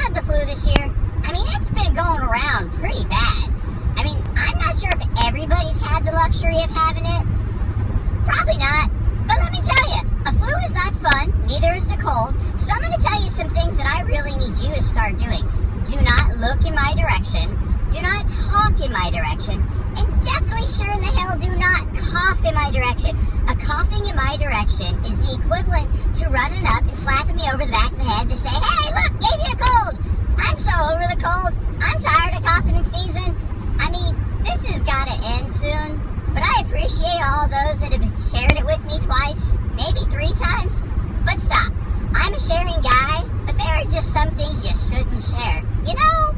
had the flu this year. I mean, it's been going around pretty bad. I mean, I'm not sure if everybody's had the luxury of having it. Probably not. But let me tell you, a flu is not fun, neither is the cold. So I'm going to tell you some things that I really need you to start doing. Do not look in my direction. Do not talk in my direction. And definitely sure in the hell do not cough in my direction. A coughing in my direction is the equivalent to running up and slapping me over the back of the head to say, hey, look, gave you a cold. I'm so over the cold. I'm tired of coughing and sneezing. I mean, this has got to end soon. But I appreciate all those that have shared it with me twice, maybe 3 times. But stop. I'm a sharing guy, but there are just some things you shouldn't share. You know?